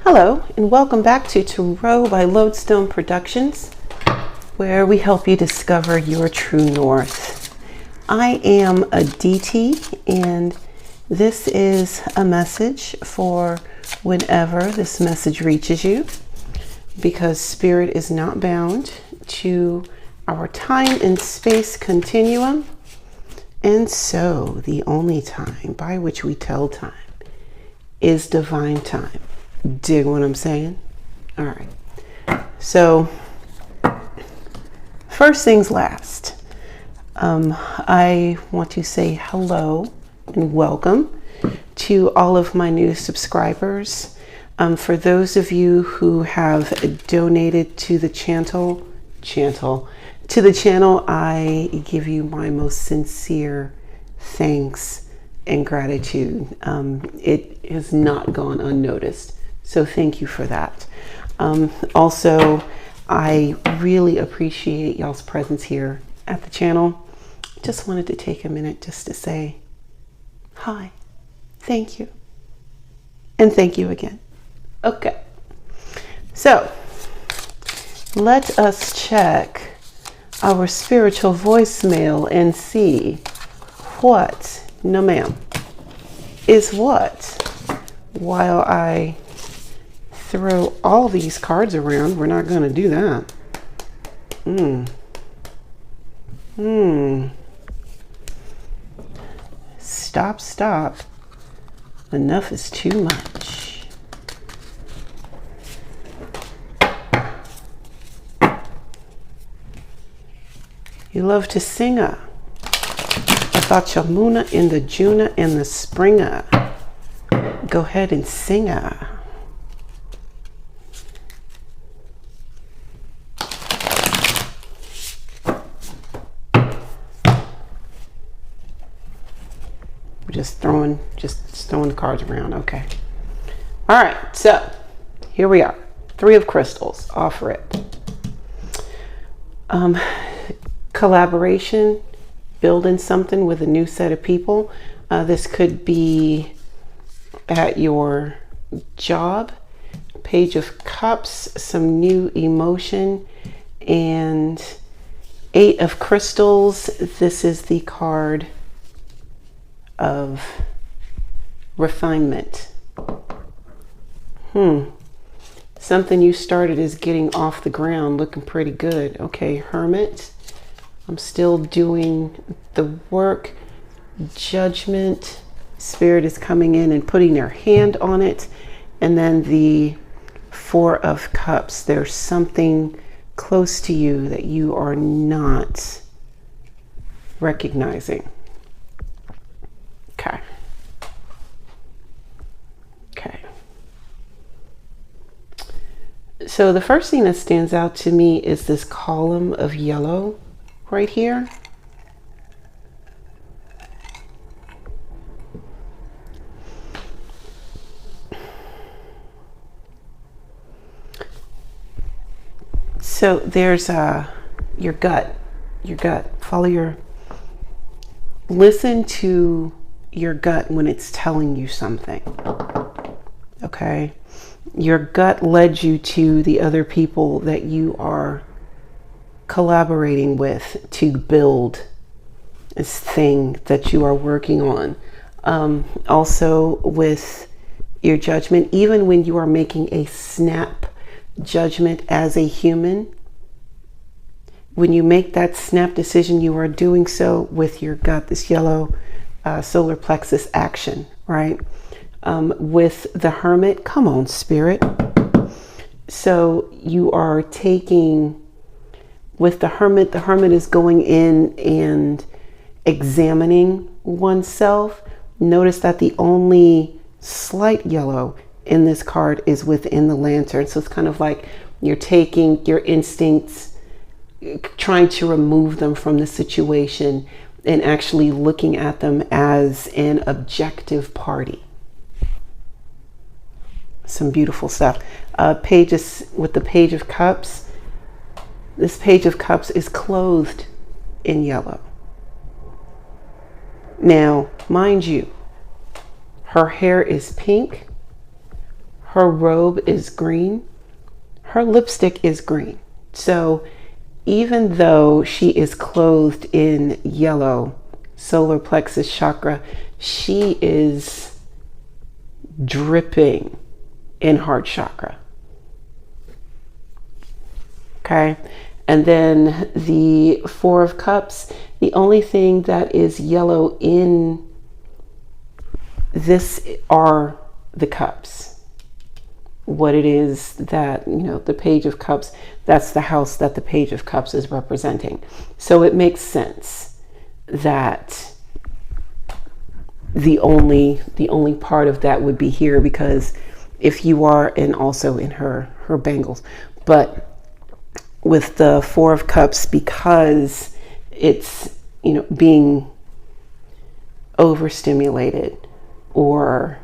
Hello, and welcome back to Tarot by Lodestone Productions, where we help you discover your true north. I am a DT, and this is a message for whenever this message reaches you, because Spirit is not bound to our time and space continuum, and so the only time by which we tell time is divine time. Dig what I'm saying? All right. So, first things last. I want to say hello and welcome to all of my new subscribers. For those of you who have donated to the channel, I give you my most sincere thanks and gratitude. It has not gone unnoticed. So thank you for that. Also, I really appreciate y'all's presence here at the channel. Just wanted to take a minute just to say hi, thank you, and thank you again. Okay, so let us check our spiritual voicemail and see what, no ma'am, is what. While I throw all these cards around, we're not going to do that. Stop. Enough is too much. You love to sing about your Muna in the Juna and the Springer. Go ahead and sing just throwing the cards around. Okay. All right. So here we are. 3 of Crystals. Off rip. Collaboration, building something with a new set of people. This could be at your job. Page of Cups, some new emotion, and 8 of Crystals. This is the card of refinement. Something you started is getting off the ground, looking pretty good. Okay, Hermit. I'm still doing the work. Judgment. Spirit is coming in and putting their hand on it. And then the 4 of Cups. There's something close to you that you are not recognizing. Okay. So the first thing that stands out to me is this column of yellow right here. So there's your gut. Listen to your gut when it's telling you something. Okay? Your gut led you to the other people that you are collaborating with to build this thing that you are working on. Also with your judgment, even when you are making a snap judgment as a human, when you make that snap decision, you are doing so with your gut, this yellow solar plexus action, right? With the Hermit, come on, Spirit. So you are taking, with the Hermit is going in and examining oneself. Notice that the only slight yellow in this card is within the lantern. So it's kind of like you're taking your instincts, trying to remove them from the situation and actually looking at them as an objective party. Some beautiful stuff. Pages with the Page of Cups. This Page of Cups is clothed in yellow. Now, mind you, her hair is pink. Her robe is green. Her lipstick is green. So even though she is clothed in yellow, solar plexus chakra, she is dripping in heart chakra. Okay. And then the Four of Cups, the only thing that is yellow in this are the cups. What it is that, you know, the Page of Cups, that's the house that the Page of Cups is representing. So it makes sense that the only part of that would be here, because if you are, and also in her bangles, but with the Four of Cups, because it's, you know, being overstimulated or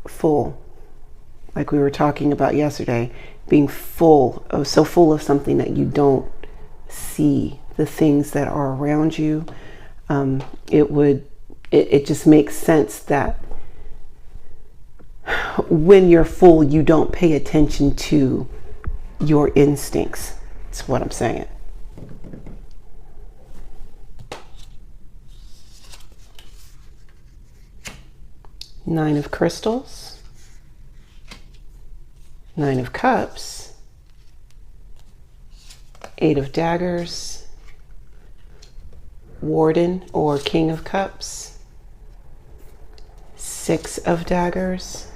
full, like we were talking about yesterday, being full of something that you don't see the things that are around you, it just makes sense that when you're full, you don't pay attention to your instincts. That's what I'm saying. Nine of Crystals, Nine of Cups, Eight of Daggers, Warden or King of Cups, Six of Daggers,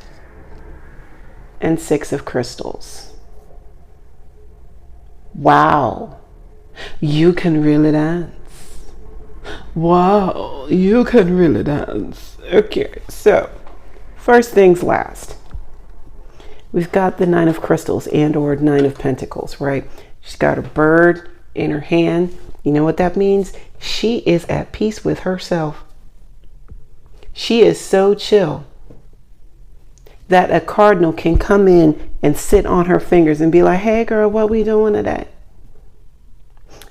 and Six of Crystals. Wow, you can really dance. Wow, you can really dance. Okay, so first things last. We've got the Nine of Crystals and or Nine of Pentacles, right? She's got a bird in her hand. You know what that means? She is at peace with herself. She is so chill that a cardinal can come in and sit on her fingers and be like, hey girl, what we doing today?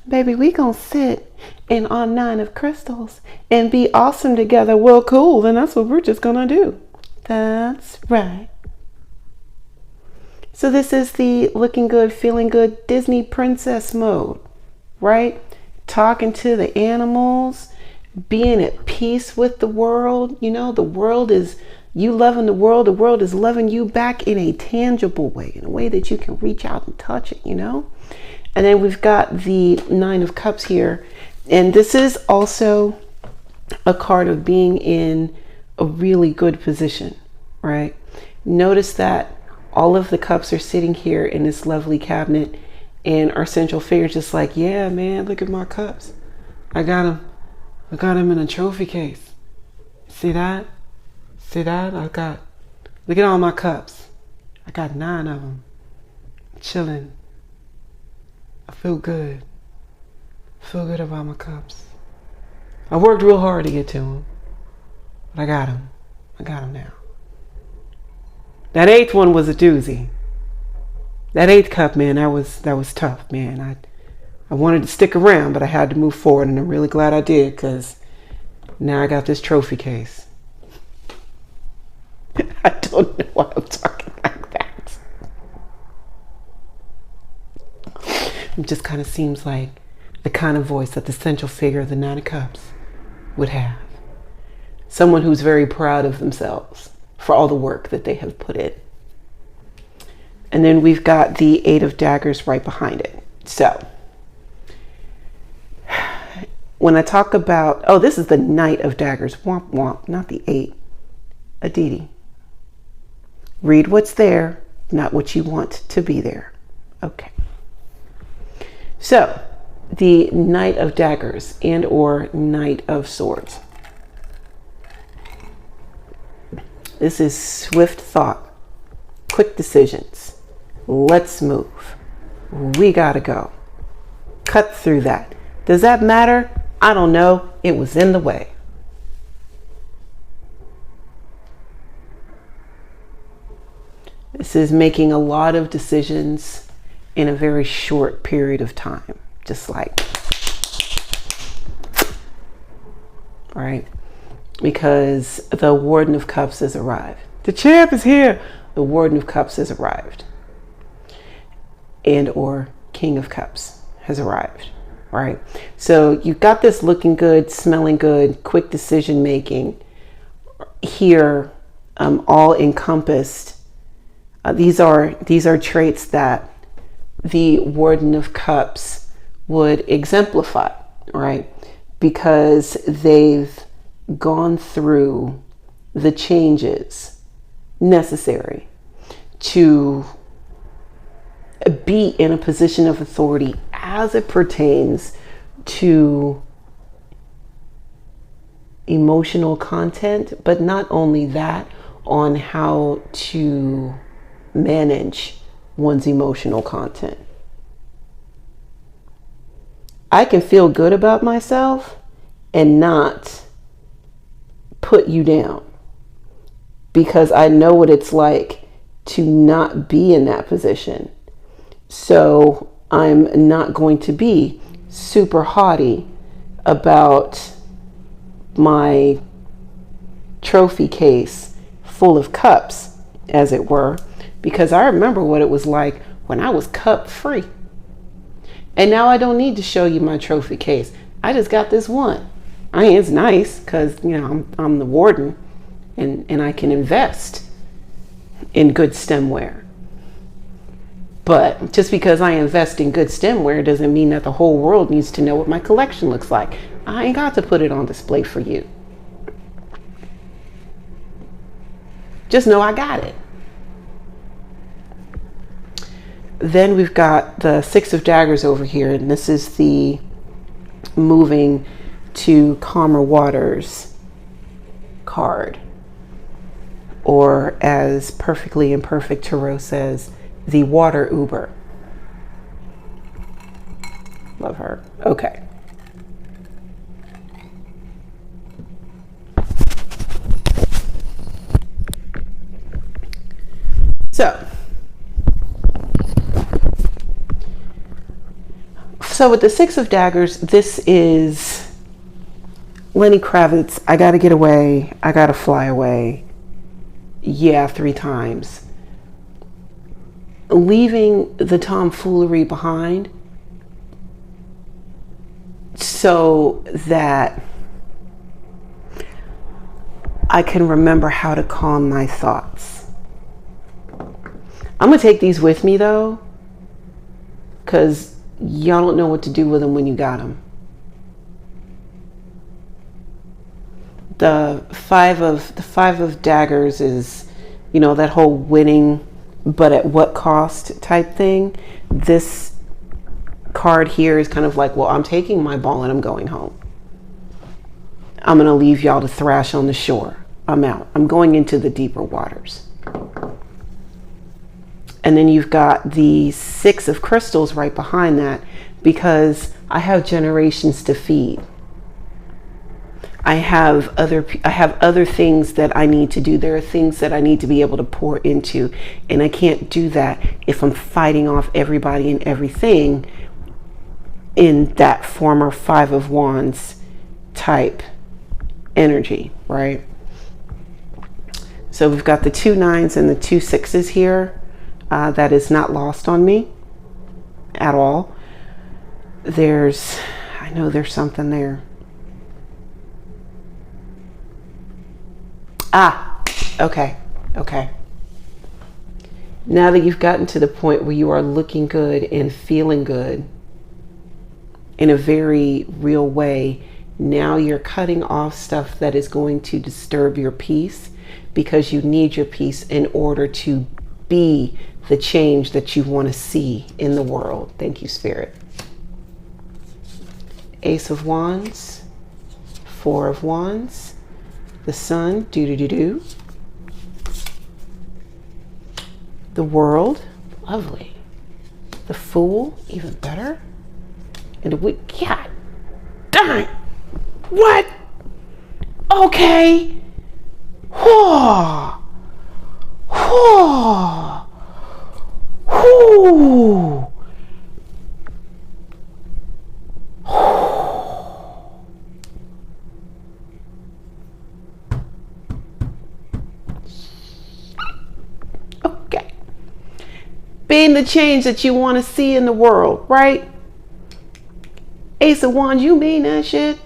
Baby, we gonna sit in our Nine of Crystals and be awesome together. Well, cool, then that's what we're just gonna do. That's right. So this is the looking good, feeling good Disney princess mode, right? Talking to the animals, being at peace with the world. You know, the world is, you loving the world is loving you back in a tangible way, in a way that you can reach out and touch it, you know? And then we've got the Nine of Cups here. And this is also a card of being in a really good position, right? Notice that all of the cups are sitting here in this lovely cabinet, and our central figure is just like, yeah, man, look at my cups. I got them in a trophy case. See that? See that? look at all my cups. I got 9 of them. Chilling. I feel good. I feel good about my cups. I worked real hard to get to them, but I got them. I got them now. That 8th one was a doozy. That 8th cup, man, that was tough, man. I wanted to stick around, but I had to move forward, and I'm really glad I did, because now I got this trophy case. I don't know why I'm talking like that. It just kind of seems like the kind of voice that the central figure of the Nine of Cups would have. Someone who's very proud of themselves for all the work that they have put in. And then we've got the Eight of Daggers right behind it. So when I talk about, oh, this is the Knight of Daggers, womp womp, not the 8, Aditi. Read what's there, not what you want to be there. Okay. So the Knight of Daggers and or Knight of Swords. This is swift thought, quick decisions. Let's move. We gotta go. Cut through that. Does that matter? I don't know. It was in the way. This is making a lot of decisions in a very short period of time. Just like, right? because the Warden of Cups has arrived. The champ is here. The Warden of Cups has arrived. And or King of Cups has arrived, right? So you've got this looking good, smelling good, quick decision making here, all encompassed. These are traits that the Warden of Cups would exemplify, right? Because they've gone through the changes necessary to be in a position of authority as it pertains to emotional content, but not only that, on how to manage one's emotional content. I can feel good about myself and not put you down, because I know what it's like to not be in that position. So I'm not going to be super haughty about my trophy case full of cups, as it were, because I remember what it was like when I was cup free. And now I don't need to show you my trophy case. I just got this one. I mean, it's nice because, you know, I'm the warden, and I can invest in good stemware. But just because I invest in good stemware doesn't mean that the whole world needs to know what my collection looks like. I ain't got to put it on display for you. Just know I got it. Then we've got the Six of Daggers over here, and this is the moving to calmer waters card, or as Perfectly Imperfect Tarot says, the water Uber. Love her. Okay. So with the Six of Daggers, this is Lenny Kravitz. I gotta get away. I gotta fly away. Yeah, 3 times. Leaving the tomfoolery behind so that I can remember how to calm my thoughts. I'm gonna take these with me though, because y'all don't know what to do with them when you got them. The five of daggers is, you know, that whole winning but at what cost type thing. This card here is kind of like, well, I'm taking my ball and I'm going home. I'm going to leave y'all to thrash on the shore. I'm out. I'm going into the deeper waters. And then you've got the Six of Crystals right behind that, because I have generations to feed. I have other things that I need to do. There are things that I need to be able to pour into, and I can't do that if I'm fighting off everybody and everything in that former Five of Wands type energy, right? So we've got the 2 9s and the 2 6s here. That is not lost on me at all. I know there's something there. Okay. Now that you've gotten to the point where you are looking good and feeling good in a very real way, now you're cutting off stuff that is going to disturb your peace, because you need your peace in order to be the change that you want to see in the world. Thank you, Spirit. Ace of Wands, 4 of Wands, the Sun, do. The World, lovely. The Fool, even better. And the Witch, God darn. What? Okay. Whoa. being the change that you want to see in the world, right? Ace of Wands, you mean that shit?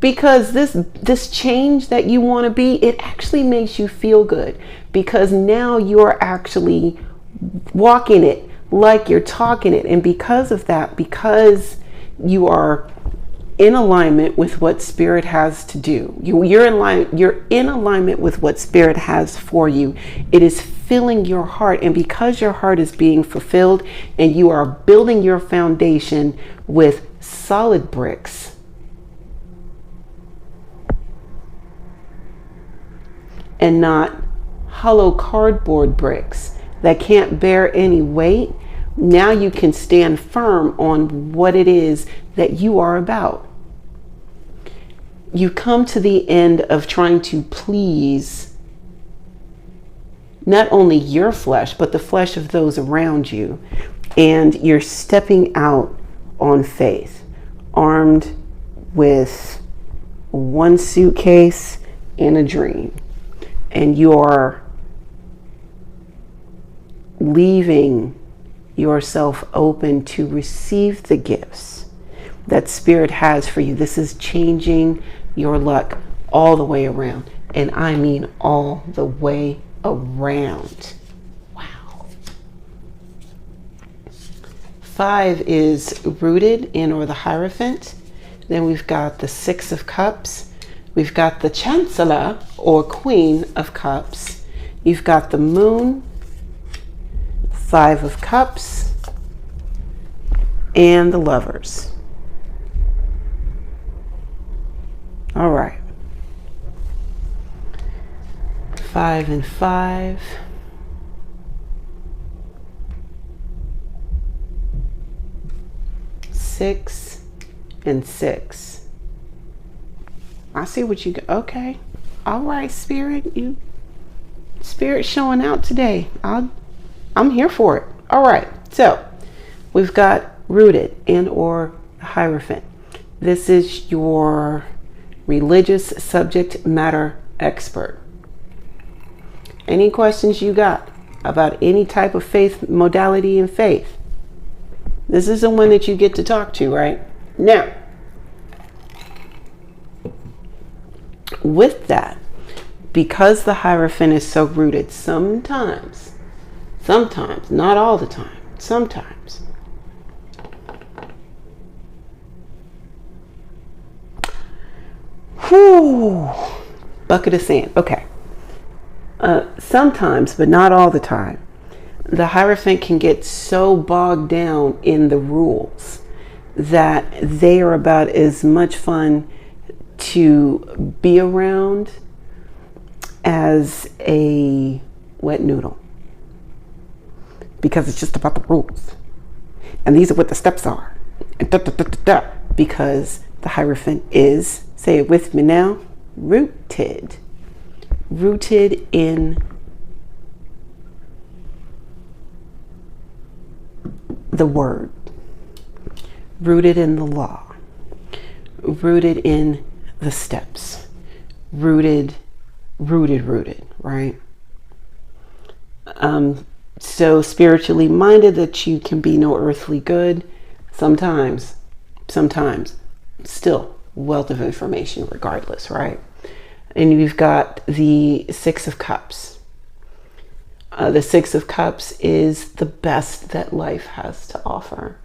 Because this change that you want to be, it actually makes you feel good, because now you're actually walking it like you're talking it. And because of that, because you are in alignment with what Spirit has to do, you're in alignment with what Spirit has for you. It is filling your heart, and because your heart is being fulfilled and you are building your foundation with solid bricks, and not hollow cardboard bricks that can't bear any weight, now you can stand firm on what it is that you are about. You come to the end of trying to please not only your flesh, but the flesh of those around you. And you're stepping out on faith, armed with one suitcase and a dream. And you're leaving yourself open to receive the gifts that Spirit has for you. This is changing your luck all the way around. And I mean all the way around. Wow. 5 is rooted in, or the Hierophant. Then we've got the 6 of Cups. We've got the Chancellor, or Queen of Cups. You've got the Moon, 5 of Cups, and the Lovers. All right. 5 and 5. Six and 6. I see what you got. Okay. All right, Spirit. Spirit showing out today. I'm here for it. All right. So we've got rooted and or Hierophant. This is your religious subject matter expert. Any questions you got about any type of faith modality and faith, this is the one that you get to talk to, right? Now, with that, because the Hierophant is so rooted, sometimes, not all the time, sometimes, whew, bucket of sand. Okay. Sometimes, but not all the time, the Hierophant can get so bogged down in the rules that they are about as much fun to be around as a wet noodle, because it's just about the rules, and these are what the steps are, and because the Hierophant is, say it with me now, rooted in the word, rooted in the law, rooted in the steps, rooted, right? So spiritually minded that you can be no earthly good. Sometimes, still wealth of information regardless, right? And you've got the 6 of Cups. The 6 of Cups is the best that life has to offer.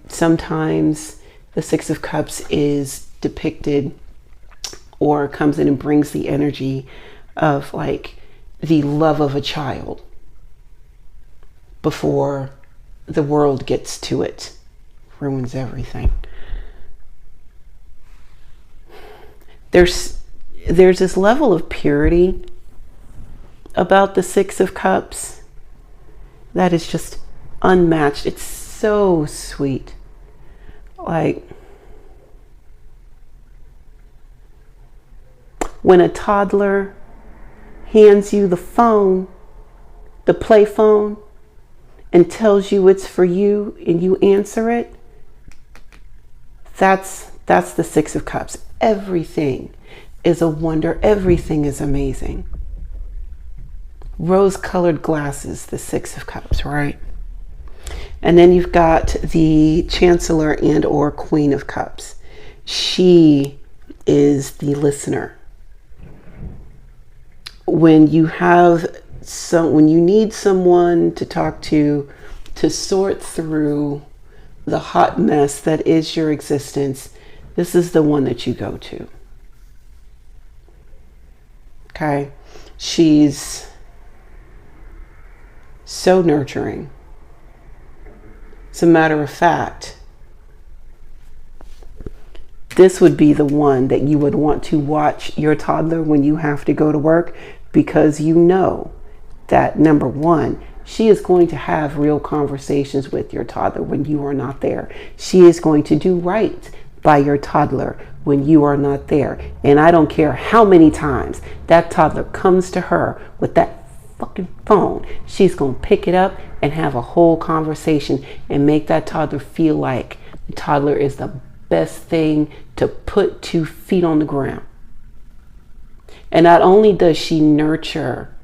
Sometimes the 6 of Cups is depicted or comes in and brings the energy of like the love of a child before the world gets to it, ruins everything. There's this level of purity about the 6 of Cups that is just unmatched. It's so sweet. Like when a toddler hands you the phone, the play phone, and tells you it's for you and you answer it, that's the 6 of Cups. Everything is a wonder. Everything is amazing. rose-colored glasses, the Six of Cups, right? And then you've got the Chancellor and or Queen of Cups. She is the listener. When you need someone to talk to sort through the hot mess that is your existence, this is the one that you go to. Okay? She's so nurturing. As a matter of fact, this would be the one that you would want to watch your toddler when you have to go to work, because you know that, number one, she is going to have real conversations with your toddler when you are not there. She is going to do right by your toddler when you are not there. And I don't care how many times that toddler comes to her with that fucking phone, she's going to pick it up and have a whole conversation and make that toddler feel like the toddler is the best thing to put 2 feet on the ground. And not only does she nurture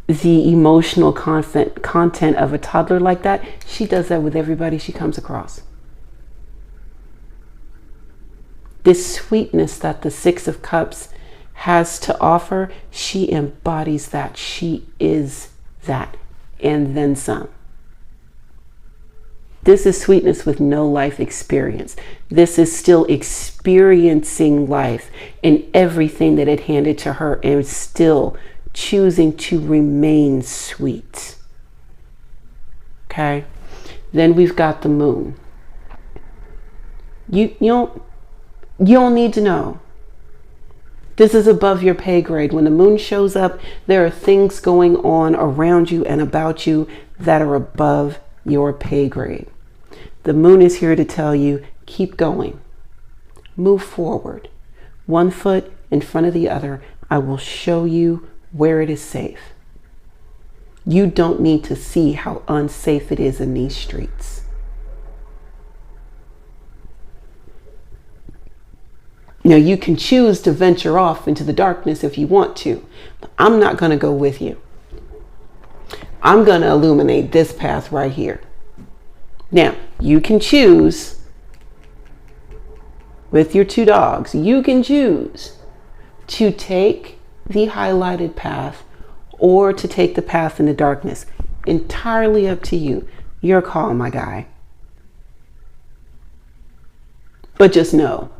the emotional content of a toddler like that, she does that with everybody she comes across. This sweetness that the Six of Cups has to offer, she embodies that. She is that, and then some. This is sweetness with no life experience. This is still experiencing life and everything that it handed to her, and still choosing to remain sweet. Okay? Then we've got the Moon. You don't need to know. This is above your pay grade. When the Moon shows up, there are things going on around you and about you that are above your pay grade. The Moon is here to tell you, keep going. Move forward. 1 foot in front of the other. I will show you where it is safe. You don't need to see how unsafe it is in these streets. Now, you can choose to venture off into the darkness if you want to, but I'm not going to go with you. I'm going to illuminate this path right here. Now, you can choose with your 2 dogs, you can choose to take the highlighted path or to take the path in the darkness. Entirely up to you. Your call, my guy. But just know,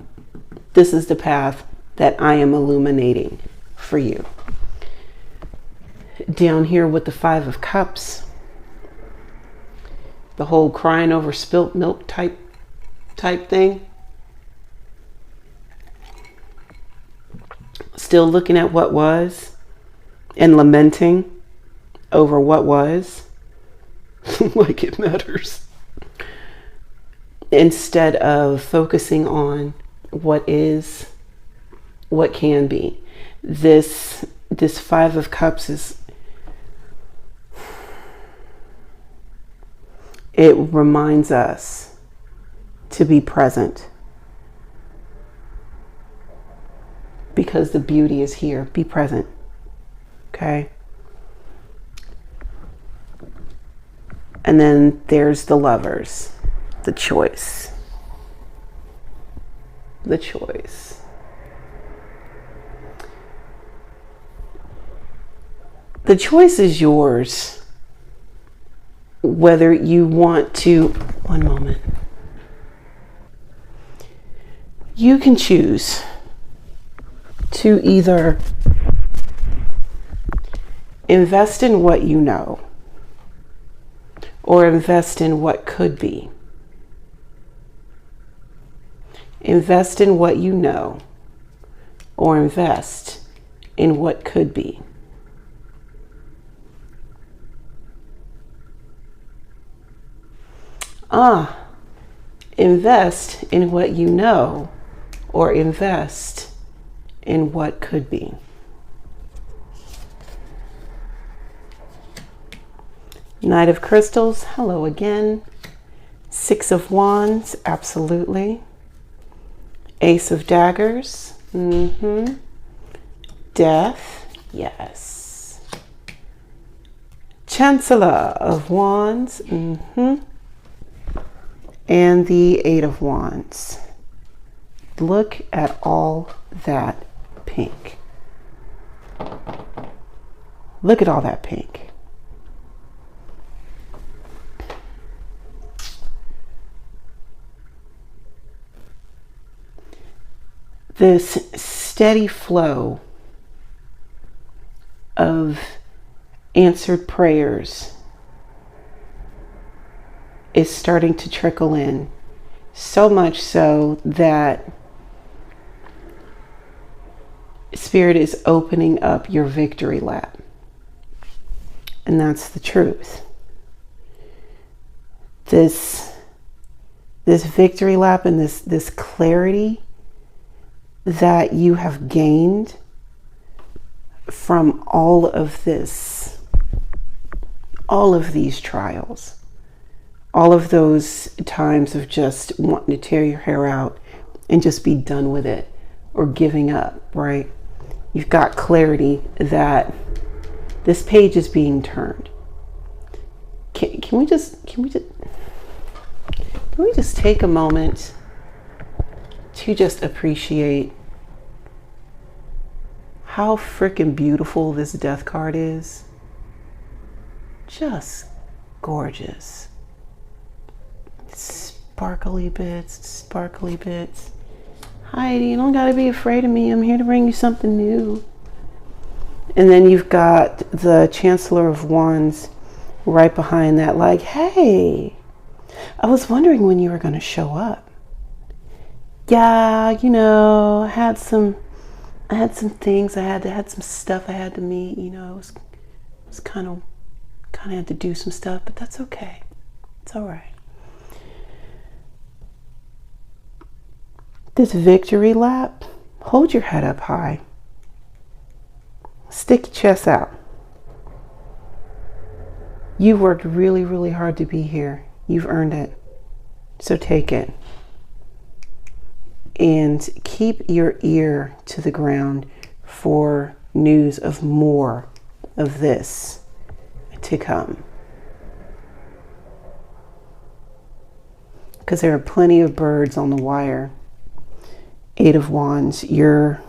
this is the path that I am illuminating for you. Down here with the 5 of Cups, the whole crying over spilt milk type thing. Still looking at what was and lamenting over what was. Like it matters. Instead of focusing on what is, what can be. This 5 of Cups it reminds us to be present, because the beauty is here. Be present. Okay? And then there's the Lovers, the choice. The choice. The choice is yours. Whether you want to, one moment. You can choose to either invest in what you know or invest in what could be. Invest in what you know or invest in what could be. Invest in what you know or invest in what could be. Knight of Crystals, hello again. 6 of Wands, absolutely. Ace of Daggers, Death, yes. Chancellor of Wands. And the Eight of Wands. Look at all that pink. Look at all that pink. This steady flow of answered prayers is starting to trickle in, so much so that Spirit is opening up your victory lap. And that's the truth. This victory lap and this clarity that you have gained from all of these trials, all of those times of just wanting to tear your hair out and just be done with it or giving up, right? You've got clarity that this page is being turned. Can we just take a moment to just appreciate how freaking beautiful this death card is? Just gorgeous. Sparkly bits. Heidi, you don't gotta be afraid of me. I'm here to bring you something new. And then you've got the Chancellor of Wands right behind that, like, hey, I was wondering when you were gonna show up. Yeah, you know, I had some things I had some stuff I had to meet, you know. It was kind of had to do some stuff, but that's okay. It's all right. This victory lap, hold your head up high. Stick your chest out. You've worked really, really hard to be here. You've earned it. So take it. And keep your ear to the ground for news of more of this to come. Because there are plenty of birds on the wire. Eight of Wands, you're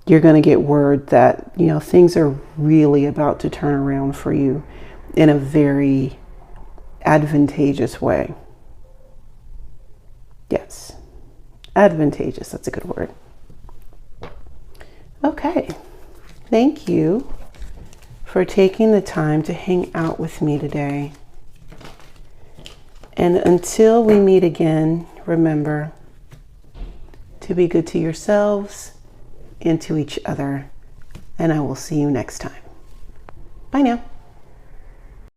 going to get word that, you know, things are really about to turn around for you in a very advantageous way. Yes. Advantageous, that's a good word. Okay. Thank you for taking the time to hang out with me today. And until we meet again, remember to be good to yourselves and to each other. And I will see you next time. Bye now.